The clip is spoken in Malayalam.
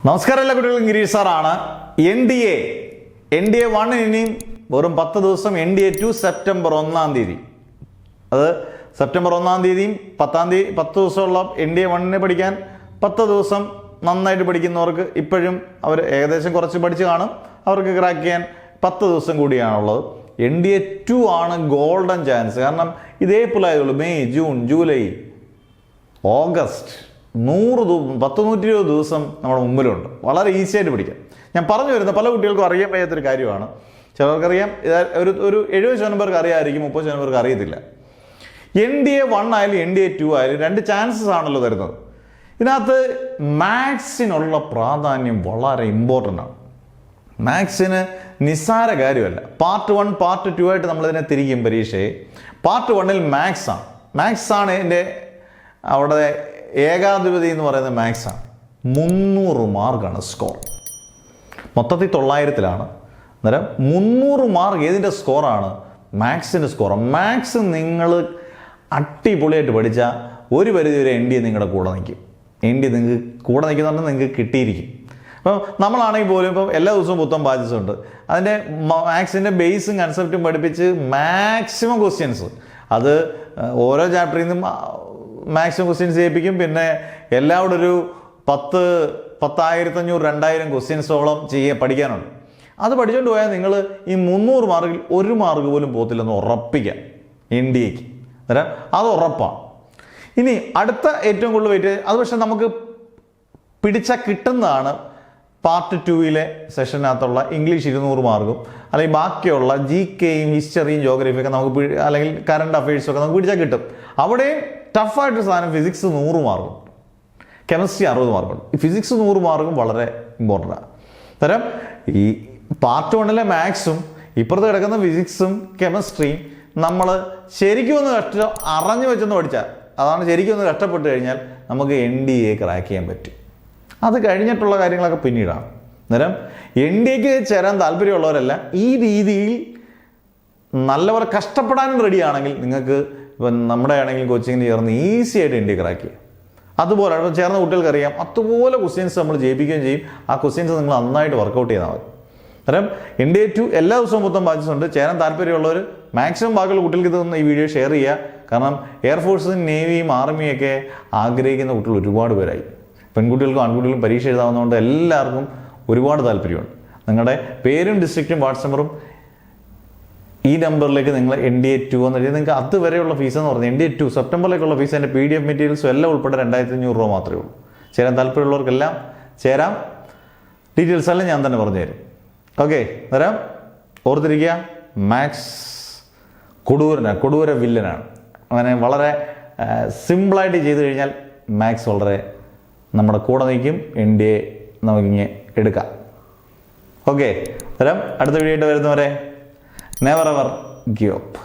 നമസ്കാരം, എല്ലാ കുട്ടികൾക്കും ഗിരീഷ് സാറാണ്. NDA 1 ഇനിയും വെറും 10 ദിവസം. NDA 2 സെപ്റ്റംബർ 1 തീയതി. അത് സെപ്റ്റംബർ 1 തീയതിയും 10 തീയതി 10 ദിവസമുള്ള NDA 1 പഠിക്കാൻ 10 ദിവസം നന്നായിട്ട് പഠിക്കുന്നവർക്ക് ഇപ്പോഴും അവർ ഏകദേശം കുറച്ച് പഠിച്ച് കാണും. അവർക്ക് ക്രാക്ക് ചെയ്യാൻ 10 ദിവസം കൂടിയാണുള്ളത്. NDA 2 ആണ് ഗോൾഡൻ ചാൻസ്. കാരണം ഇതേപോലെ ആയതുള്ളൂ. മെയ്, ജൂൺ, ജൂലൈ, ഓഗസ്റ്റ് 100-120 ദിവസം നമ്മുടെ മുമ്പിലുണ്ട്. വളരെ ഈസി ആയിട്ട് പഠിക്കാം. ഞാൻ പറഞ്ഞു വരുന്ന പല കുട്ടികൾക്കും അറിയാൻ വയ്യാത്തൊരു കാര്യമാണ്. ചിലർക്കറിയാം, ഒരു 70% പേർക്ക് അറിയാമായിരിക്കും, 30% പേർക്ക് അറിയത്തില്ല. NDA 1 ആയാലും NDA 2 ആയാലും 2 ചാൻസസ് ആണല്ലോ തരുന്നത്. ഇതിനകത്ത് മാത്സിനുള്ള പ്രാധാന്യം വളരെ ഇമ്പോർട്ടൻ്റ് ആണ്. മാത്സിന് നിസ്സാര കാര്യമല്ല. പാർട്ട് 1, പാർട്ട് 2 ആയിട്ട് നമ്മളിതിനെ തിരിക്കും പരീക്ഷയെ. പാർട്ട് 1 മാത്സ് ആണ് എൻ്റെ അവിടെ ഏകാധിപതി എന്ന് പറയുന്ന മാത്സാണ്. 300 മാർക്കാണ് സ്കോർ. മൊത്തത്തിൽ 900-ലാണ്. അന്നേരം 300 മാർക്ക് ഏതിൻ്റെ സ്കോറാണ്? മാത്സിൻ്റെ സ്കോർ. മാത്സ് നിങ്ങൾ അടിപൊളിയായിട്ട് പഠിച്ചാൽ ഒരു പരിധി വരെ NDA നിങ്ങളുടെ കൂടെ നിൽക്കും. NDA നിങ്ങൾക്ക് കൂടെ നിൽക്കുന്നുണ്ടെങ്കിൽ നിങ്ങൾക്ക് കിട്ടിയിരിക്കും. അപ്പം നമ്മളാണെങ്കിൽ പോലും ഇപ്പം എല്ലാ ദിവസവും പുത്തൻ ബാച്ചസ് ഉണ്ട്. അതിൻ്റെ മാത്സിൻ്റെ ബേസും കൺസെപ്റ്റും പഠിപ്പിച്ച് മാക്സിമം ക്വസ്റ്റ്യൻസ്, അത് ഓരോ ചാപ്റ്ററിൽ നിന്നും മാക്സിമം ക്വസ്റ്റ്യൻസ് ചെയ്യിപ്പിക്കും. പിന്നെ എല്ലാവരും ഒരു 10,500-2,000 ക്വസ്റ്റ്യൻസോളം പഠിക്കാനുണ്ട്. അത് പഠിച്ചുകൊണ്ട് പോയാൽ നിങ്ങൾ ഈ 300 മാർക്കിൽ 1 മാർക്ക് പോലും പോകത്തില്ലെന്ന് ഉറപ്പിക്കാം. NDAക്ക് അന്നേരം അത് ഉറപ്പാണ്. ഇനി അടുത്ത ഏറ്റവും കൂടുതൽ വെയിറ്റ്, അത് പക്ഷെ നമുക്ക് പിടിച്ചാൽ കിട്ടുന്നതാണ് പാർട്ട് 2 സെഷനകത്തുള്ള ഇംഗ്ലീഷ് 200 മാർക്കും, അല്ലെങ്കിൽ ബാക്കിയുള്ള GKയും ഹിസ്റ്ററിയും ജോഗ്രഫിയൊക്കെ നമുക്ക്, അല്ലെങ്കിൽ കറണ്ട് അഫയേഴ്സൊക്കെ നമുക്ക് പിടിച്ചാൽ കിട്ടും. അവിടെയും ടഫായിട്ടൊരു സാധനം ഫിസിക്സ് 100 മാർക്കും, കെമിസ്ട്രി 60 മാർക്കും. ഈ ഫിസിക്സ് 100 മാർക്കും വളരെ ഇമ്പോർട്ടൻ്റ് ആണ്. അന്നേരം ഈ പാർട്ട് 1 മാത്സും ഇപ്പുറത്ത് കിടക്കുന്ന ഫിസിക്സും കെമിസ്ട്രിയും നമ്മൾ ശരിക്കും ഒന്ന് അറിഞ്ഞു വെച്ചൊന്ന് പഠിച്ചാൽ, അതാണ് ശരിക്കും ഒന്ന് കഷ്ടപ്പെട്ട് കഴിഞ്ഞാൽ നമുക്ക് NDA ക്രാക്ക് ചെയ്യാൻ പറ്റും. അത് കഴിഞ്ഞിട്ടുള്ള കാര്യങ്ങളൊക്കെ പിന്നീടാണ്. അന്നേരം NDAക്ക് ചേരാൻ താല്പര്യമുള്ളവരെല്ലാം ഈ രീതിയിൽ നല്ലപോലെ കഷ്ടപ്പെടാനും റെഡിയാണെങ്കിൽ നിങ്ങൾക്ക് ഇപ്പം നമ്മുടെ ആണെങ്കിൽ കോച്ചിങ്ങിന് ചേർന്ന് ഈസി ആയിട്ട് NDA ക്രാക്ക് ചെയ്യാം. അതുപോലെ ചേർന്ന കുട്ടികൾക്കറിയാം, അതുപോലെ ക്വസ്റ്റ്യൻസ് നമ്മൾ ജയിപ്പിക്കുകയും ചെയ്യും. ആ ക്വസ്റ്റ്യൻസ് നിങ്ങൾ നന്നായിട്ട് വർക്കൗട്ട് ചെയ്താൽ മതി. അന്നേരം NDA 2 എല്ലാ ദിവസവും മൊത്തം ബാച്ചസ് ഉണ്ട്. ചേരാൻ താല്പര്യമുള്ളവർ മാക്സിമം ബാക്കിയുള്ള കുട്ടികൾക്ക് ഇതൊന്ന് ഈ വീഡിയോ ഷെയർ ചെയ്യുക. കാരണം എയർഫോഴ്സും നേവിയും ആർമിയൊക്കെ ആഗ്രഹിക്കുന്ന കുട്ടികൾ ഒരുപാട് പേരായി. പെൺകുട്ടികൾക്കും ആൺകുട്ടികൾക്കും പരീക്ഷ എഴുതാവുന്നതുകൊണ്ട് എല്ലാവർക്കും ഒരുപാട് താല്പര്യമുണ്ട്. നിങ്ങളുടെ പേരും ഡിസ്ട്രിക്റ്റും വാട്സ് നമ്പറും ഈ നമ്പറിലേക്ക് നിങ്ങൾ NDA 2 എന്ന് എഴുതി. നിങ്ങൾക്ക് അതുവരെയുള്ള ഫീസ് എന്ന് പറഞ്ഞാൽ NDA 2 സെപ്റ്റംബറിലേക്കുള്ള ഫീസ്, അതിൻ്റെ PDF മെറ്റീരിയൽസും എല്ലാം ഉൾപ്പെടെ 2,500 രൂപ മാത്രമേ ഉള്ളൂ. ചേരാൻ താല്പര്യമുള്ളവർക്കെല്ലാം ചേരാം. ഡീറ്റെയിൽസ് എല്ലാം ഞാൻ തന്നെ പറഞ്ഞു തരും. ഓക്കെ, അന്നേരം ഓർത്തിരിക്കുക, മാത്സ് കൊടൂര വില്ലനാണ്. അങ്ങനെ വളരെ സിമ്പിളായിട്ട് ചെയ്തു കഴിഞ്ഞാൽ മാത്സ് വളരെ നമ്മുടെ കൂടെ നിൽക്കും. NDA നമുക്കിങ്ങനെ എടുക്കാം. ഓക്കെ, അന്നേരം അടുത്ത വീഡിയോ ആയിട്ട് വരുന്നവരെ നെവർ എവർ ഗിവ് അപ്പ്.